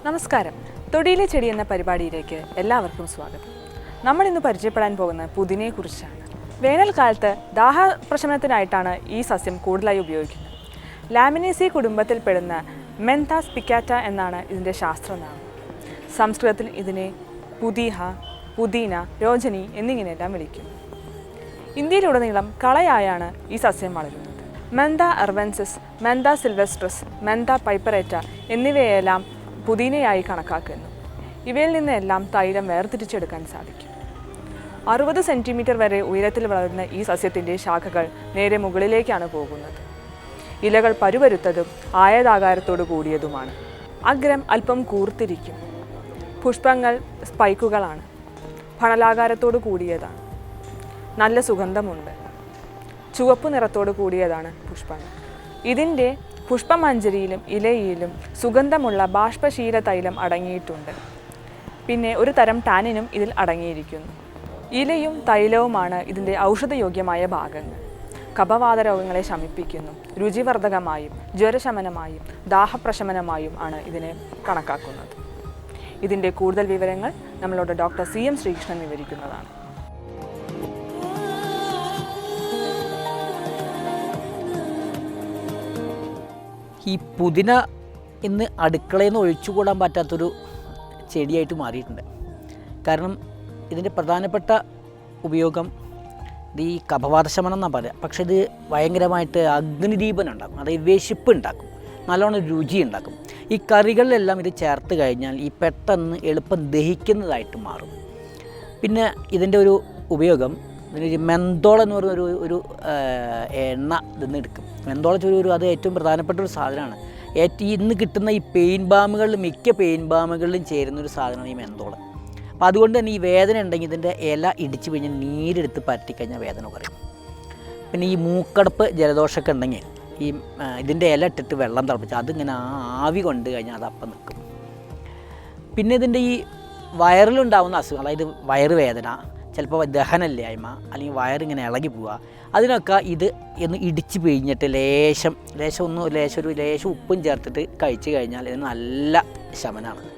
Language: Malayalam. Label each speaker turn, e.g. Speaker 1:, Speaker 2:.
Speaker 1: നമസ്കാരം. തൊടിയിലെ ചെടി എന്ന പരിപാടിയിലേക്ക് എല്ലാവർക്കും സ്വാഗതം. നമ്മൾ ഇന്ന് പരിചയപ്പെടാൻ പോകുന്ന പുതിനയെക്കുറിച്ചാണ്. വേനൽക്കാലത്ത് ദാഹപ്രശമനത്തിനായിട്ടാണ് ഈ സസ്യം കൂടുതലായി ഉപയോഗിക്കുന്നത്. ലാമിനേസി കുടുംബത്തിൽപ്പെടുന്ന മെന്താ സ്പിക്കാറ്റ എന്നാണ് ഇതിൻ്റെ ശാസ്ത്രനാമം. സംസ്കൃതത്തിൽ ഇതിനെ പുതിഹ, പുദീന, രോജനി എന്നിങ്ങനെയെല്ലാം വിളിക്കുന്നു. ഇന്ത്യയിലുടനീളം കളയായാണ് ഈ സസ്യം വളരുന്നത്. മെന്താ അർവൻസിസ്, മെന്താ സിൽവെസ്ട്രസ്, മെന്താ പൈപ്പറേറ്റ എന്നിവയെല്ലാം പുതിനയായി കണക്കാക്കുന്നു. ഇവയിൽ നിന്നെല്ലാം തൈലം വേർതിരിച്ചെടുക്കാൻ സാധിക്കും. 60 സെൻറ്റിമീറ്റർ വരെ ഉയരത്തിൽ വളരുന്ന ഈ സസ്യത്തിൻ്റെ ശാഖകൾ നേരെ മുകളിലേക്കാണ് പോകുന്നത്. ഇലകൾ പരുപരുത്തതും ആയതാകാരത്തോടു കൂടിയതുമാണ്. അഗ്രം അല്പം കൂർത്തിരിക്കും. പുഷ്പങ്ങൾ സ്പൈക്കുകളാണ്. ഫണലാകാരത്തോടു കൂടിയതാണ്. നല്ല സുഗന്ധമുണ്ട്. ചുവപ്പ് നിറത്തോടു കൂടിയതാണ് പുഷ്പങ്ങൾ. ഇതിൻ്റെ പുഷ്പമഞ്ജരിയിലും ഇലയിലും സുഗന്ധമുള്ള ബാഷ്പശീല തൈലം അടങ്ങിയിട്ടുണ്ട്. പിന്നെ ഒരു തരം ടാനിനും ഇതിൽ അടങ്ങിയിരിക്കുന്നു. ഇലയും തൈലവുമാണ് ഇതിൻ്റെ ഔഷധയോഗ്യമായ ഭാഗങ്ങൾ. കഫവാത രോഗങ്ങളെ ശമിപ്പിക്കുന്നു. രുചിവർദ്ധകമായും ജ്വരശമനമായും ദാഹപ്രശമനമായും ആണ് ഇതിനെ കണക്കാക്കുന്നത്. ഇതിൻ്റെ കൂടുതൽ വിവരങ്ങൾ നമ്മളോട് ഡോക്ടർ CM ശ്രീകൃഷ്ണൻ വിവരിക്കുന്നതാണ്.
Speaker 2: ഈ പുതിന ഇന്ന് അടുക്കളയിൽ നിന്ന് ഒഴിച്ചുകൂടാൻ പറ്റാത്തൊരു ചെടിയായിട്ട് മാറിയിട്ടുണ്ട്. കാരണം ഇതിൻ്റെ പ്രധാനപ്പെട്ട ഉപയോഗം ഇത് ഈ കഫവാതശമനം എന്നാണ് പറയുക. പക്ഷേ ഇത് ഭയങ്കരമായിട്ട് അഗ്നിദീപനം ഉണ്ടാക്കും, അതായത് വിശപ്പ് ഉണ്ടാക്കും, നല്ലോണം രുചി ഉണ്ടാക്കും. ഈ കറികളിലെല്ലാം ഇത് ചേർത്ത് കഴിഞ്ഞാൽ ഈ പെട്ടെന്ന് എളുപ്പം ദഹിക്കുന്നതായിട്ട് മാറും. പിന്നെ ഇതിൻ്റെ ഒരു ഉപയോഗം, ഇതിന് മെന്തോൾ എന്ന് പറയുന്ന ഒരു എണ്ണ ഇതിന്ന് എടുക്കും. മെന്തോൾ ഒരു അത് ഏറ്റവും പ്രധാനപ്പെട്ട ഒരു സാധനമാണ്. ഇന്ന് കിട്ടുന്ന ഈ പെയിൻ ബാമുകളിൽ മിക്ക പെയിൻ ബാമുകളിലും ചേരുന്നൊരു സാധനമാണ് ഈ മെന്തോൾ. അപ്പോൾ അതുകൊണ്ട് തന്നെ ഈ വേദന ഉണ്ടെങ്കിൽ ഇതിൻ്റെ ഇല ഇടിച്ച് കഴിഞ്ഞാൽ നീരെടുത്ത് പരട്ടിക്കഴിഞ്ഞാൽ വേദന കുറയും. പിന്നെ ഈ മൂക്കടപ്പ് ജലദോഷമൊക്കെ ഉണ്ടെങ്കിൽ ഈ ഇതിൻ്റെ ഇല ഇട്ടിട്ട് വെള്ളം തിളപ്പിച്ച് അതിങ്ങനെ ആവി കൊണ്ട് കഴിഞ്ഞാൽ അതപ്പം നിൽക്കും. പിന്നെ ഇതിൻ്റെ ഈ വയറിലുണ്ടാകുന്ന അസുഖം, അതായത് വയറുവേദന, ചിലപ്പോൾ ദഹനമില്ലായ്മ, അല്ലെങ്കിൽ വയറിങ്ങനെ ഇളകി പോവുക, അതിനൊക്കെ ഇത് ഒന്ന് ഇടിച്ച് പിഴിഞ്ഞിട്ട് ലേശം ഉപ്പും ചേർത്തിട്ട് കഴിച്ച് കഴിഞ്ഞാൽ ഇതിന് നല്ല ശമനമാണ്.